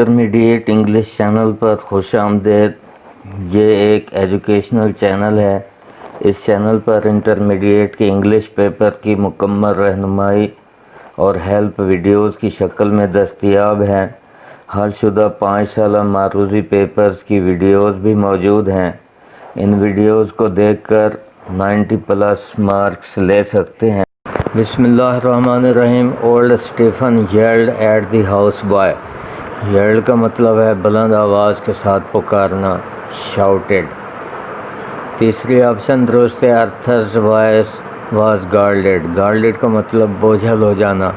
Intermediate English channel پر خوش آمدید۔ یہ ایک ایجوکیشنل چینل ہے۔ اس چینل پر انٹرمیڈیٹ کے انگلش پیپر کی مکمل رہنمائی اور ہیلپ ویڈیوز کی شکل میں دستیاب ہیں۔ حل شدہ 5 سالہ معروضی پیپرز کی ویڈیوز بھی موجود ہیں۔ ان ویڈیوز کو دیکھ کر 90+ مارکس لے سکتے ہیں۔ بسم اللہ الرحمن الرحیم۔ Old Stephen yelled at the house boy. Yelled کا مطلب ہے بلند آواز کے ساتھ پکارنا، شاؤٹڈ۔ تیسری آپشن درست ہے۔ ارتھر's voice was guarded۔ guarded کا مطلب بوجھل ہو جانا۔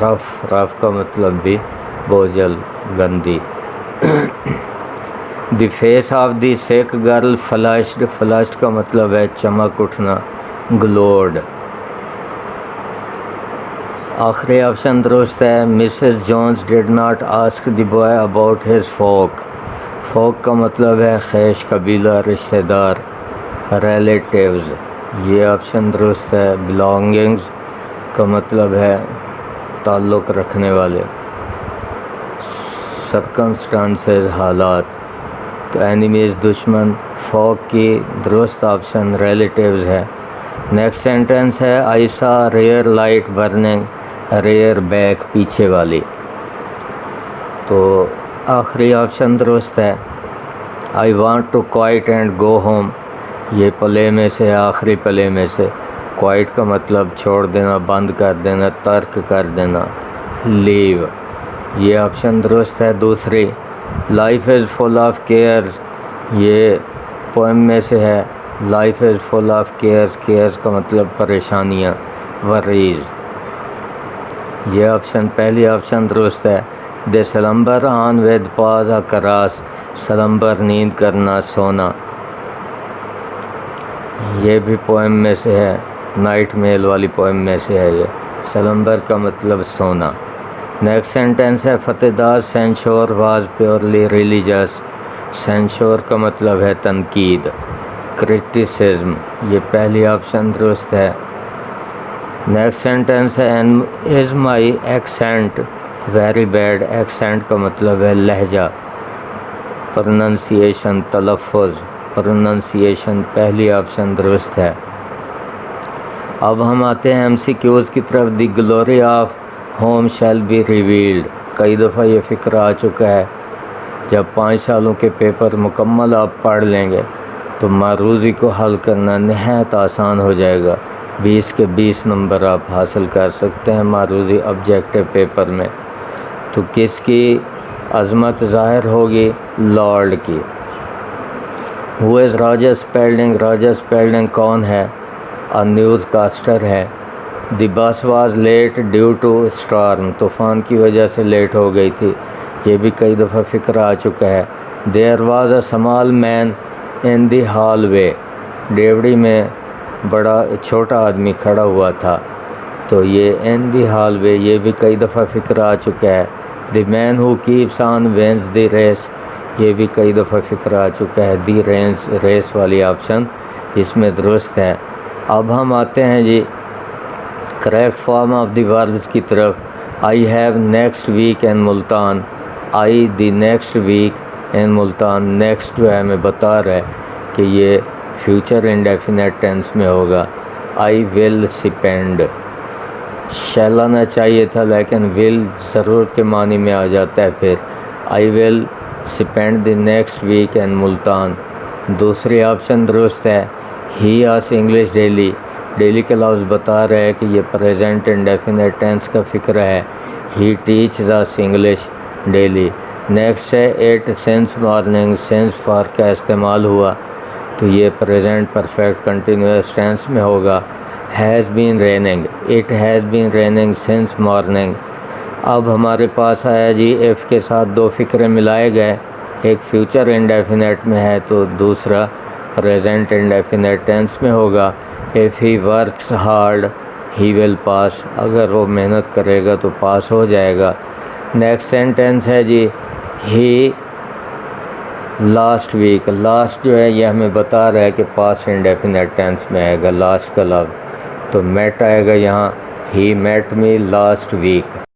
رف کا مطلب بھی بوجھل، گندی۔ دی فیس آف دی سک گرل فلشڈ۔ فلشڈ کا مطلب ہے چمک اٹھنا، گلوڈ۔ آخری آپشن درست ہے۔ Mrs Jones did not ask the boy about his folk. Folk کا مطلب ہے خیش، قبیلہ، رشتہ دار، ریلیٹیوز۔ یہ آپشن درست ہے۔ بلانگنگز کا مطلب ہے تعلق رکھنے والے، سرکمسٹانسز، حالات۔ تو اینیمیز، دشمن۔ فوک کی درست آپشن ریلیٹیوز ہے۔ نیکسٹ سینٹنس ہے I saw rear light burning, rear back, پیچھے والی۔ تو آخری آپشن درست ہے۔ I want to quit and go home. یہ پلے میں سے، آخری پلے میں سے۔ کوائٹ کا مطلب چھوڑ دینا، بند کر دینا، ترک کر دینا، لیو۔ یہ آپشن درست ہے۔ دوسری، life is full of cares. یہ پوئم میں سے ہے۔ Life is full of cares, cares کا مطلب پریشانیاں، ورریز۔ یہ آپشن، پہلی آپشن درست ہے۔ دے سلمبر آن ود پاز اکراس۔ سلمبر، نیند کرنا، سونا۔ یہ بھی پوئم میں سے ہے، نائٹ میل والی پوئم میں سے ہے یہ۔ سلمبر کا مطلب سونا۔ نیکسٹ سینٹنس ہے فتح دار سینشور واز پیورلی ریلیجس۔ سینشور کا مطلب ہے تنقید، کرٹیسزم۔ یہ پہلی آپشن درست ہے۔ نیکسٹ سینٹنس ہے از مائی ایکسینٹ ویری بیڈ۔ ایکسینٹ کا مطلب ہے لہجہ، پروننسیشن، تلفظ، پروننسیشن۔ پہلی آپشن درست ہے۔ اب ہم آتے ہیں MCQs کی طرف۔ The glory of home shall be revealed. کئی دفعہ یہ فکر آ چکا ہے، جب 5 سالوں کے پیپر مکمل آپ پڑھ لیں گے تو معروضی کو حل کرنا نہایت آسان ہو جائے گا۔ 20 کے 20 نمبر آپ حاصل کر سکتے ہیں معروضی آبجیکٹیو پیپر میں۔ تو کس کی عظمت ظاہر ہوگی؟ لارڈ کی۔ ہو از راجر اسپیلڈنگ؟ راجر اسپیلڈنگ کون ہے؟ نیوز کاسٹر ہے۔ The bus was late due to storm. طوفان کی وجہ سے لیٹ ہو گئی تھی۔ یہ بھی کئی دفعہ فکر آ چکا ہے۔ There was a small man in the hallway. ڈیوڑی میں بڑا چھوٹا آدمی کھڑا ہوا تھا۔ تو یہ ان دی ہال وے، یہ بھی کئی دفعہ فکر آ چکا ہے۔ The man who keeps on wins the race. یہ بھی کئی دفعہ فکر آ چکا ہے۔ دی ریس والی آپشن اس میں درست ہے۔ اب ہم آتے ہیں جی correct form of the verbs کی طرف۔ I have next week in Multan. I the next week in Multan. Next جو ہے ہمیں بتا رہا ہے کہ یہ فیوچر انڈیفینٹ ٹینس میں ہوگا۔ آئی ول سپینڈ، شیل آنا چاہیے تھا لیکن ول ضرورت کے معنی میں آ جاتا ہے پھر۔ آئی ول spend the next week in Multan. دوسری آپشن درست ہے۔ ہی آس انگلش ڈیلی۔ ڈیلی کا لفظ بتا رہا ہے کہ یہ پریزنٹ انڈیفینٹ ٹینس کا فکر ہے۔ He teaches us English daily. Next ہے it since morning. Since for کا استعمال ہوا تو یہ پریزنٹ پرفیکٹ کنٹینیوس ٹینس میں ہوگا۔ Has been raining. It has been raining since morning. اب ہمارے پاس آیا جی ایف کے ساتھ 2 فکرے ملائے گئے۔ ایک فیوچر انڈیفینٹ میں ہے تو دوسرا پریزنٹ انڈیفینٹ ٹینس میں ہوگا۔ If he works hard he will pass. اگر وہ محنت کرے گا تو پاس ہو جائے گا۔ نیکسٹ سینٹنس ہے جی ہی لاسٹ ویک۔ لاسٹ جو ہے یہ ہمیں بتا رہا ہے کہ پاسٹ انڈیفینٹ ٹینس میں آئے گا لاسٹ کا لفظ، تو میٹ آئے گا یہاں۔ ہی میٹ می لاسٹ ویک۔